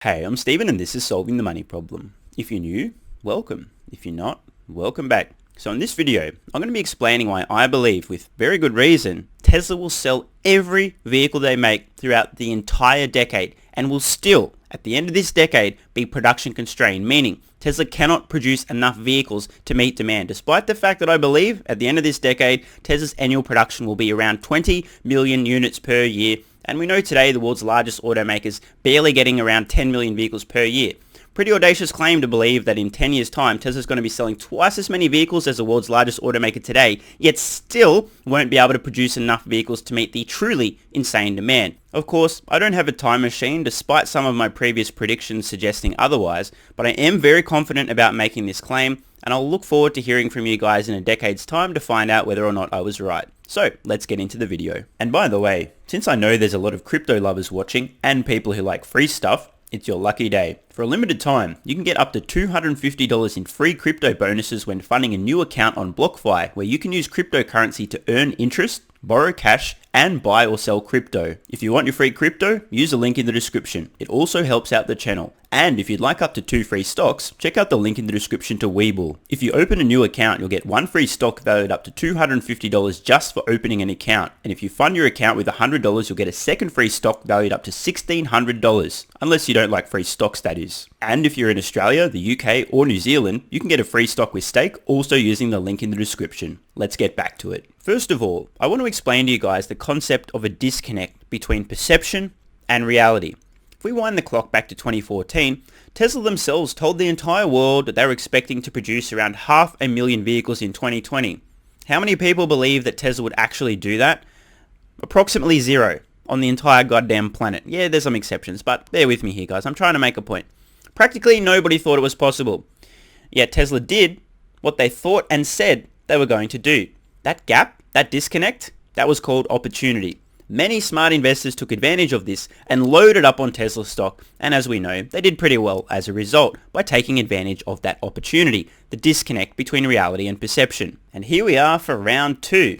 Hey, I'm Steven and this is Solving the Money Problem. If you're new, welcome. If you're not, welcome back. So in this video, I'm going to be explaining why I believe, with very good reason, Tesla will sell every vehicle they make throughout the entire decade and will still, at the end of this decade, be production constrained, meaning Tesla cannot produce enough vehicles to meet demand, despite the fact that I believe at the end of this decade, Tesla's annual production will be around 20 million units per year. And we know today the world's largest automakers barely getting around 10 million vehicles per year. Pretty audacious claim to believe that in 10 years time Tesla's going to be selling twice as many vehicles as the world's largest automaker today, yet still won't be able to produce enough vehicles to meet the truly insane demand. Of course, I don't have a time machine despite some of my previous predictions suggesting otherwise, but I am very confident about making this claim, and I'll look forward to hearing from you guys in a decade's time to find out whether or not I was right. So let's get into the video. And by the way, since I know there's a lot of crypto lovers watching and people who like free stuff, it's your lucky day. For a limited time, you can get up to $250 in free crypto bonuses when funding a new account on BlockFi, where you can use cryptocurrency to earn interest, borrow cash, and buy or sell crypto. If you want your free crypto, use the link in the description. It also helps out the channel. And if you'd like up to 2 free stocks, check out the link in the description to WeBull. If you open a new account, you'll get 1 free stock valued up to $250 just for opening an account. And if you fund your account with $100, you'll get a second free stock valued up to $1,600. Unless you don't like free stocks, that is. And if you're in Australia, the UK, or New Zealand, you can get a free stock with stake, also using the link in the description. Let's get back to it. First of all, I want to explain to you guys the concept of a disconnect between perception and reality. If we wind the clock back to 2014, Tesla themselves told the entire world that they were expecting to produce around 500,000 vehicles in 2020. How many people believe that Tesla would actually do that? Approximately 0 on the entire goddamn planet. Yeah, there's some exceptions, but bear with me here, guys. I'm trying to make a point. Practically nobody thought it was possible. Yet Tesla did what they thought and said they were going to do. That gap, that disconnect, that was called opportunity. Many smart investors took advantage of this and loaded up on Tesla stock, and as we know, they did pretty well as a result by taking advantage of that opportunity, the disconnect between reality and perception. And here we are for round 2,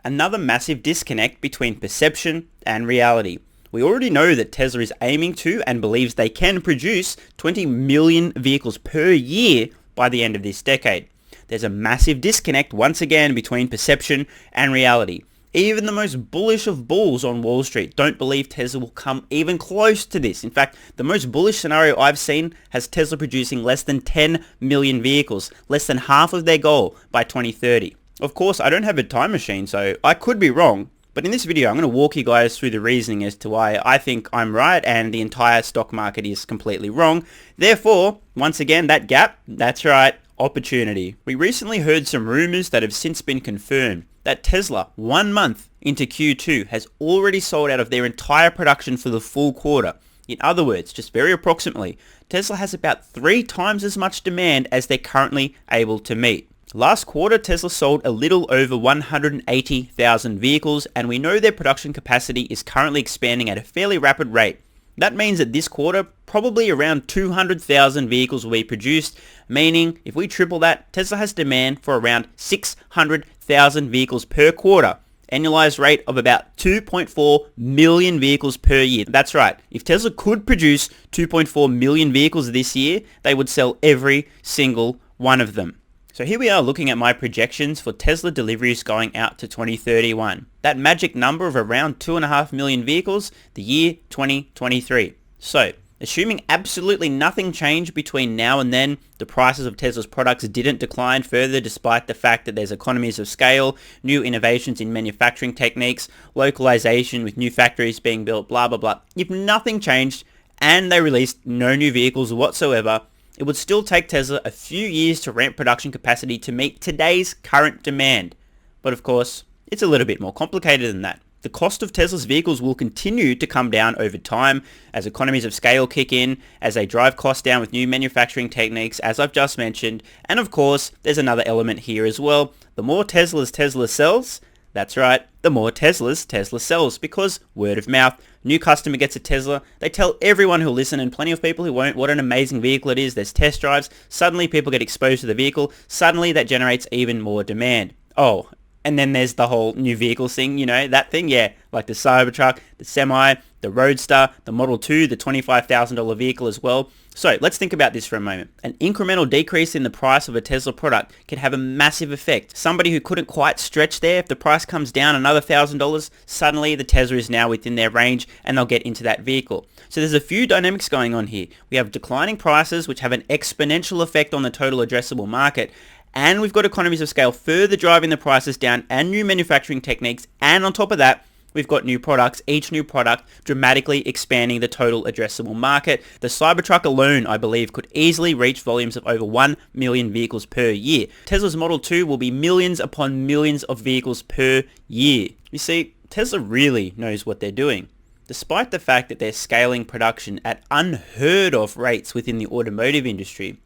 another massive disconnect between perception and reality. We already know that Tesla is aiming to and believes they can produce 20 million vehicles per year by the end of this decade. There's a massive disconnect once again between perception and reality. Even the most bullish of bulls on Wall Street don't believe Tesla will come even close to this. In fact, the most bullish scenario I've seen has Tesla producing less than 10 million vehicles, less than half of their goal by 2030. Of course, I don't have a time machine, so I could be wrong. But in this video, I'm going to walk you guys through the reasoning as to why I think I'm right and the entire stock market is completely wrong. Therefore, once again, that gap, that's right, opportunity. We recently heard some rumors that have since been confirmed that Tesla, 1 month into Q2, has already sold out of their entire production for the full quarter. In other words, just very approximately, Tesla has about 3 times as much demand as they're currently able to meet. Last quarter, Tesla sold a little over 180,000 vehicles, and we know their production capacity is currently expanding at a fairly rapid rate. That means that this quarter, probably around 200,000 vehicles will be produced, meaning if we triple that, Tesla has demand for around 600,000 vehicles per quarter, annualized rate of about 2.4 million vehicles per year. That's right, if Tesla could produce 2.4 million vehicles this year, they would sell every single one of them. So here we are looking at my projections for Tesla deliveries going out to 2031. That magic number of around 2.5 million vehicles, the year 2023. So, assuming absolutely nothing changed between now and then, the prices of Tesla's products didn't decline further despite the fact that there's economies of scale, new innovations in manufacturing techniques, localization with new factories being built, blah blah blah. If nothing changed and they released no new vehicles whatsoever, it would still take Tesla a few years to ramp production capacity to meet today's current demand. But of course, it's a little bit more complicated than that. The cost of Tesla's vehicles will continue to come down over time as economies of scale kick in, as they drive costs down with new manufacturing techniques, as I've just mentioned. And of course, there's another element here as well. The more Teslas Tesla sells, that's right, the more Teslas Tesla sells, because word of mouth, new customer gets a Tesla, they tell everyone who'll listen and plenty of people who won't what an amazing vehicle it is, there's test drives, suddenly people get exposed to the vehicle, suddenly that generates even more demand. Oh, And then there's the whole new vehicles thing, you know, that thing, yeah, like the Cybertruck, the Semi, the Roadster, the Model 2, the $25,000 vehicle as well. So let's think about this for a moment. An incremental decrease in the price of a Tesla product can have a massive effect. Somebody who couldn't quite stretch there, if the price comes down another $1,000, suddenly the Tesla is now within their range and they'll get into that vehicle. So there's a few dynamics going on here. We have declining prices, which have an exponential effect on the total addressable market. And we've got economies of scale further driving the prices down and new manufacturing techniques. And on top of that, we've got new products, each new product dramatically expanding the total addressable market. The Cybertruck alone, I believe, could easily reach volumes of over 1 million vehicles per year. Tesla's Model 2 will be millions upon millions of vehicles per year. You see, Tesla really knows what they're doing. Despite the fact that they're scaling production at unheard of rates within the automotive industry,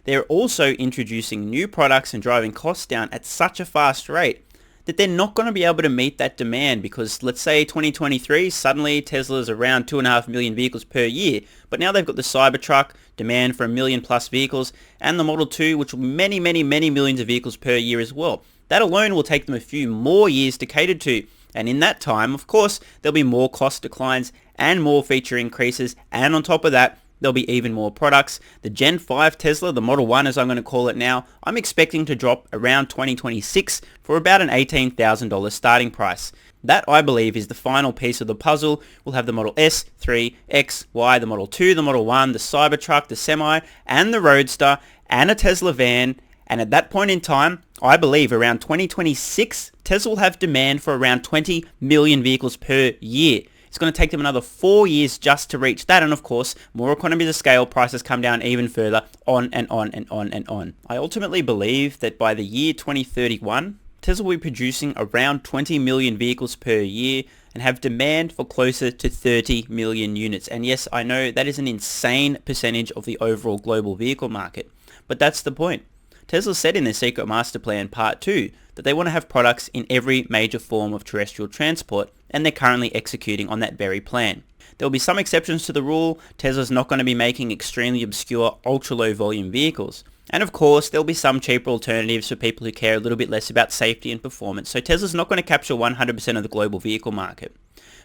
they're also introducing new products and driving costs down at such a fast rate that they're not going to be able to meet that demand, because let's say 2023, suddenly Tesla's around 2.5 million vehicles per year, but now they've got the Cybertruck, demand for 1 million plus vehicles, and the Model 2, which will be many millions of vehicles per year as well. That alone will take them a few more years to cater to, and in that time, of course, there'll be more cost declines and more feature increases, and on top of that, there'll be even more products. The Gen 5 Tesla, the Model 1 as I'm going to call it now, I'm expecting to drop around 2026 for about an $18,000 starting price. That, I believe, is the final piece of the puzzle. We'll have the Model S, 3, X, Y, the Model 2, the Model 1, the Cybertruck, the Semi, and the Roadster, and a Tesla van. And at that point in time, I believe around 2026, Tesla will have demand for around 20 million vehicles per year. It's going to take them another 4 years just to reach that, and of course, more economies of scale, prices come down even further, on and on and on and on. I ultimately believe that by the year 2031, Tesla will be producing around 20 million vehicles per year and have demand for closer to 30 million units. And yes, I know that is an insane percentage of the overall global vehicle market, but that's the point. Tesla said in their Secret Master Plan Part 2 that they want to have products in every major form of terrestrial transport, and they're currently executing on that very plan. There will be some exceptions to the rule. Tesla's not going to be making extremely obscure ultra-low volume vehicles. And of course, there'll be some cheaper alternatives for people who care a little bit less about safety and performance, so Tesla's not going to capture 100% of the global vehicle market.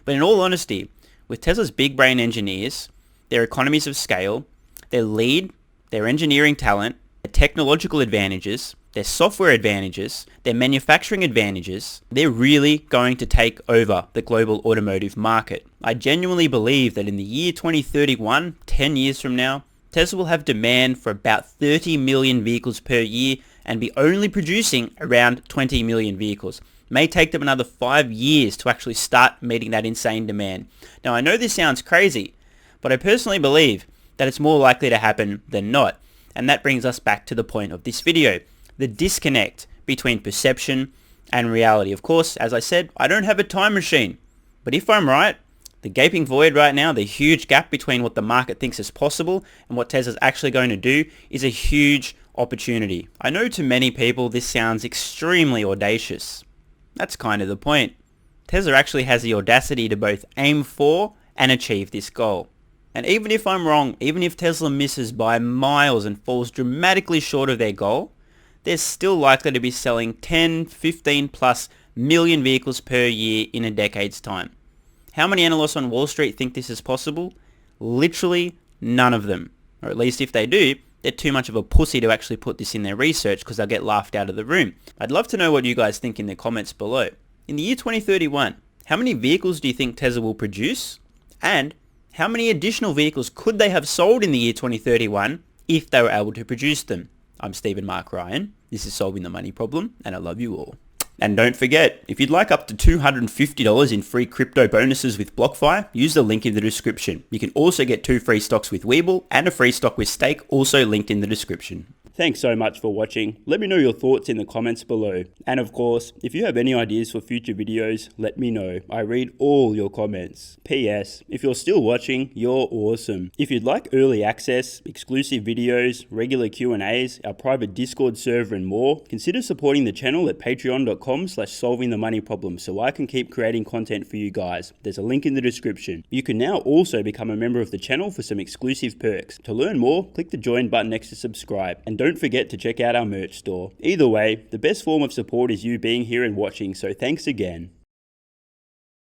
But in all honesty, with Tesla's big brain engineers, their economies of scale, their lead, their engineering talent, their technological advantages, their software advantages, their manufacturing advantages, they're really going to take over the global automotive market. I genuinely believe that in the year 2031, 10 years from now, Tesla will have demand for about 30 million vehicles per year and be only producing around 20 million vehicles. It may take them another 5 years to actually start meeting that insane demand. Now, I know this sounds crazy, but I personally believe that it's more likely to happen than not. And that brings us back to the point of this video, the disconnect between perception and reality. Of course, as I said, I don't have a time machine, but if I'm right, the gaping void right now, the huge gap between what the market thinks is possible and what Tesla's actually going to do, is a huge opportunity. I know to many people this sounds extremely audacious. That's kind of the point. Tesla actually has the audacity to both aim for and achieve this goal. And even if I'm wrong, even if Tesla misses by miles and falls dramatically short of their goal, they're still likely to be selling 10, 15 plus million vehicles per year in a decade's time. How many analysts on Wall Street think this is possible? Literally none of them. Or at least if they do, they're too much of a pussy to actually put this in their research because they'll get laughed out of the room. I'd love to know what you guys think in the comments below. In the year 2031, how many vehicles do you think Tesla will produce? And how many additional vehicles could they have sold in the year 2031 if they were able to produce them? I'm Stephen Mark Ryan. This is Solving the Money Problem, and I love you all. And don't forget, if you'd like up to $250 in free crypto bonuses with BlockFi, use the link in the description. You can also get 2 free stocks with WeBull and a free stock with Stake, also linked in the description. Thanks so much for watching. Let me know your thoughts in the comments below. And of course, if you have any ideas for future videos, let me know. I read all your comments. P.S. If you're still watching, you're awesome. If you'd like early access, exclusive videos, regular Q&As, our private Discord server and more, consider supporting the channel at patreon.com/solvingthemoneyproblem so I can keep creating content for you guys. There's a link in the description. You can now also become a member of the channel for some exclusive perks. To learn more, click the join button next to subscribe. And don't don't forget to check out our merch store. Either way, the best form of support is you being here and watching, so thanks again.